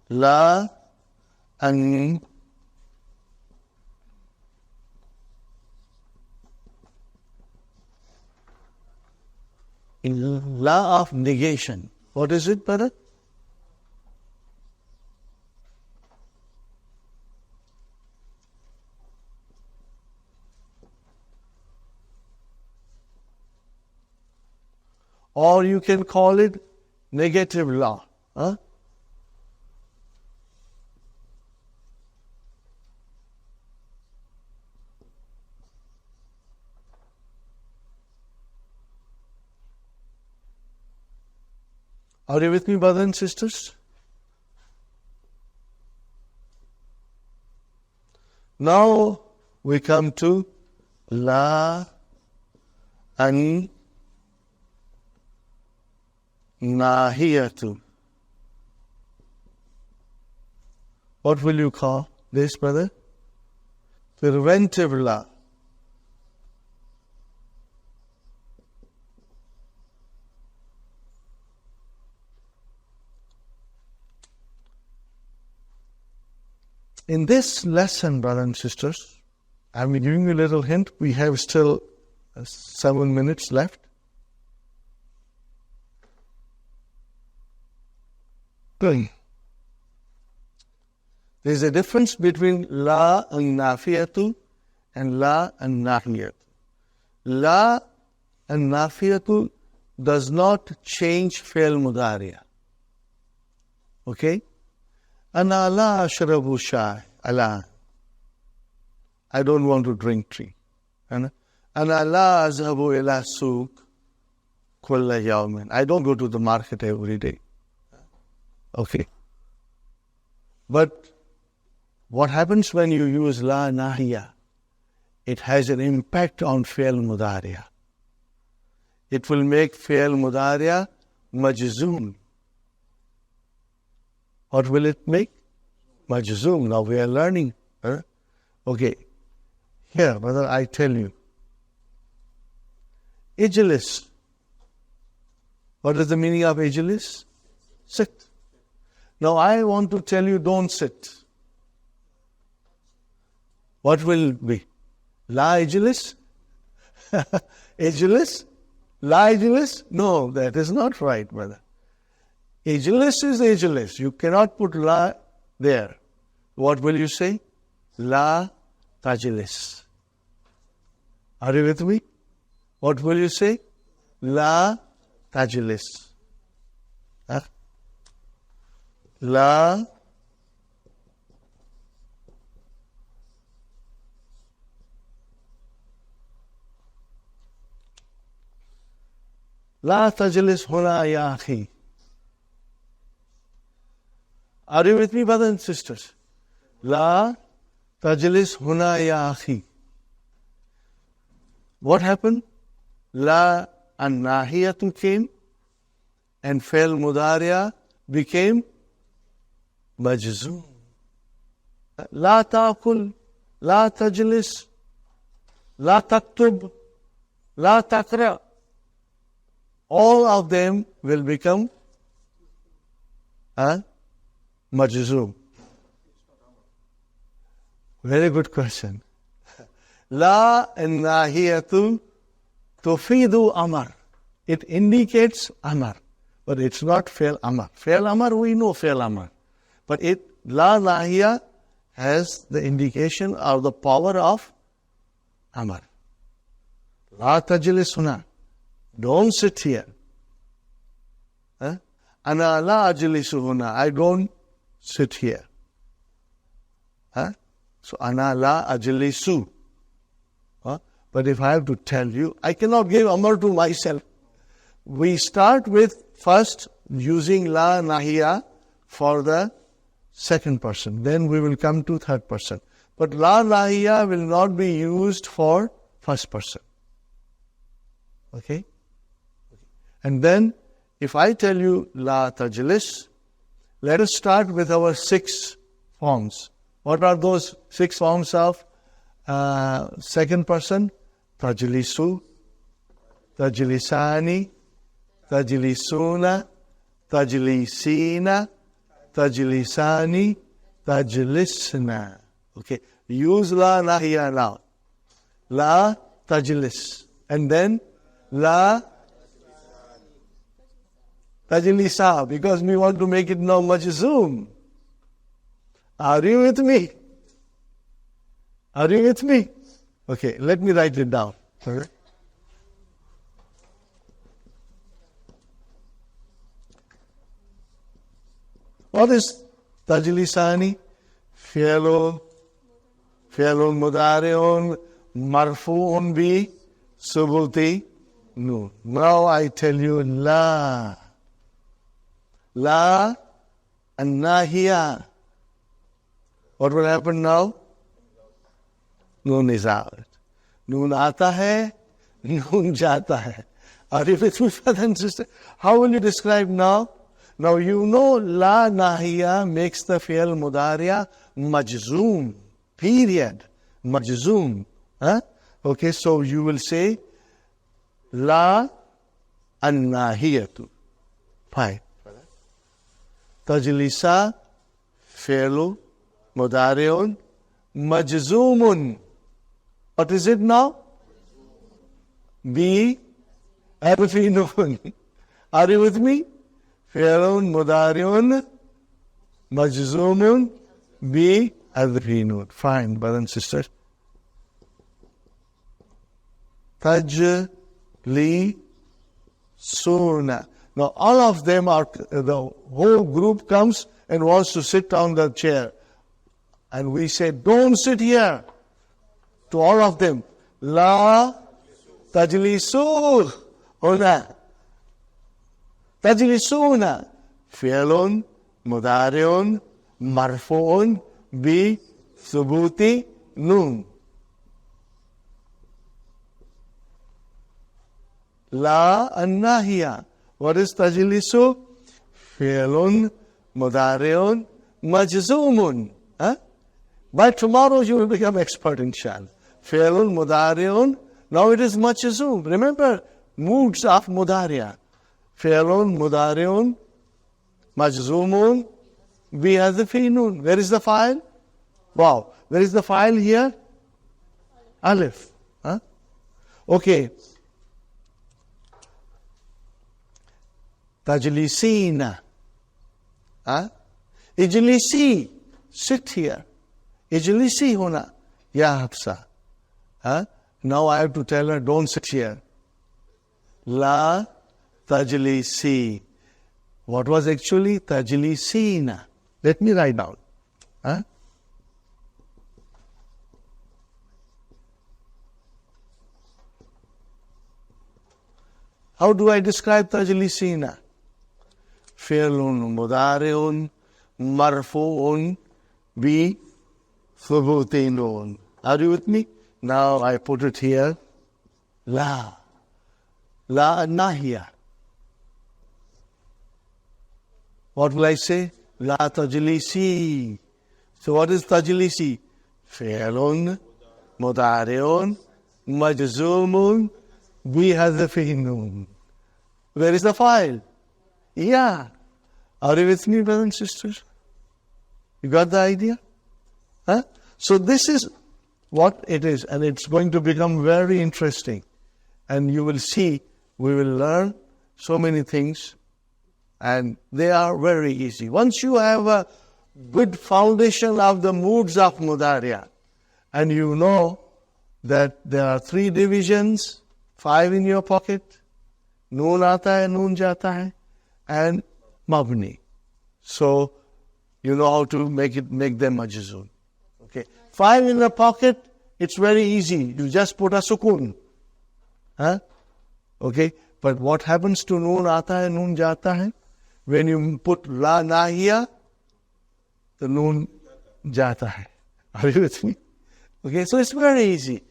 La and law of negation. What is it, brother? Or you can call it negative law. Huh? Are you with me, brothers and sisters? Now we come to La an Nahiyatu. What will you call this, brother? Preventive Laa. In this lesson, brothers and sisters, I'm giving you a little hint. We have still 7 minutes left. There's a difference between La and Nafiyatu and La and Nahiyatu. La and Nafiyatu does not change fi'l mudariya. Okay? Ana la ashrabu shay. Allah. I don't want to drink tea. Ana la azhabu ila suq kulla yawmin. I don't go to the market every day. Okay. But what happens when you use la nahiya? It has an impact on fi'l mudariya. It will make fi'l mudariya majzoom. What will it make? Majzoom. Now we are learning. Okay. Here, brother, I tell you. Ijlis. What is the meaning of ijlis? Sit. Now I want to tell you, don't sit. What will it be? La ijlis? Ijlis? La ijlis? No, that is not right, brother. Ijlis is ijlis. You cannot put la there. What will you say? La tajlis. Are you with me? What will you say? La tajlis. Huh? La tajlis huna ya akhi. Are you with me, brothers and sisters? La tajlis huna ya akhi. What happened? La and nahiyatu came and fi'l mudariya became majzoom. La ta'kul, la tajlis, la taktub, la taqra. All of them will become majzoom. Very good question. La and nahiyatu tufidu amar. It indicates amar, but it's not fi'l amar. Fi'l amar, we know fi'l amar. But la nahiya has the indication of the power of amar. La tajlis huna. Don't sit here. Ana la ajlisu huna. I don't sit here. So ana la ajlisu. But if I have to tell you, I cannot give amar to myself. We start with first using la nahiya for the second person. Then we will come to third person. But la nahiya will not be used for first person. Okay? And then if I tell you la tajlis, let us start with our 6 forms. What are those 6 forms of second person? Tajlisu, tajlisani, tajlisuna, tajlisina, tajlisani, tajlisna. Okay, use la nahiya now. La tajlis. And then la tajlisa, because we want to make it now majzoom. Are you with me? Are you with me? Okay, let me write it down. Okay. What is tajlisani? Fi'lun mudari'un marfu'un bi subuti nun. Now I tell you la. La and nahiya. What will happen now? Noon is out. Noon aata hai, noon jata hai. Are you with me, brother and sister? How will you describe now? Now you know la nahiya makes the fi'l mudariya majzoom. Period. Majzoom. Huh? Okay, so you will say la an nahiyatu. Fine. Tajlisa fi'lu mudari'un majzoomun. What is it now? Bi harfi nun. Are you with me? Fi'lun mudari'un majzoomun bi harfi nun. Fine, brothers and sisters. Tajlisuna. Now all of them are, the whole group comes and wants to sit on the chair. And we say, don't sit here. To all of them, la tajlisu huna. Tajlisuna. Fi'lun mudari'un marfu'un bi thubuti nun. La an-nahiya. What is tajlisu? Fi'lun mudari'un majzoomun. By tomorrow you will become expert, Insha'Allah. Fi'lun mudari'un. Now it is majzoom. Remember, moods of mudari'a. Fi'lun mudari'un majzoomun bi hadfi nun. Where is the file? Wow. Where is the file here? Alif. Okay. Tajlisina. Ijlisi. Sit here. Ijlisi huna. Ya Hafsa. Now I have to tell her, don't sit here. La tajlisi. What was actually tajlisina? Let me write down. How do I describe tajlisina? Fi'lun mudari'un marfu'un bi thubuti nun. Are you with me? Now I put it here. La. La nahiya. What will I say? La tajlisi. So what is tajlisi? Fi'lun mudari'un majzoomun bi hadfi nun. Where is the file? Yeah. Are you with me, brothers and sisters? You got the idea? So this is what it is, and it's going to become very interesting. And you will see, we will learn so many things, and they are very easy. Once you have a good foundation of the moods of mudariya, and you know that there are 3 divisions, 5 in your pocket, noon aata hai, noon jata hai, and mabni. So you know how to make them majzoom. Okay. 5 in the pocket, it's very easy. You just put a sukun. Okay. But what happens to noon aata hai, noon jata hai? When you put la nahiya, the noon jata hai. Are you with me? Okay. So it's very easy.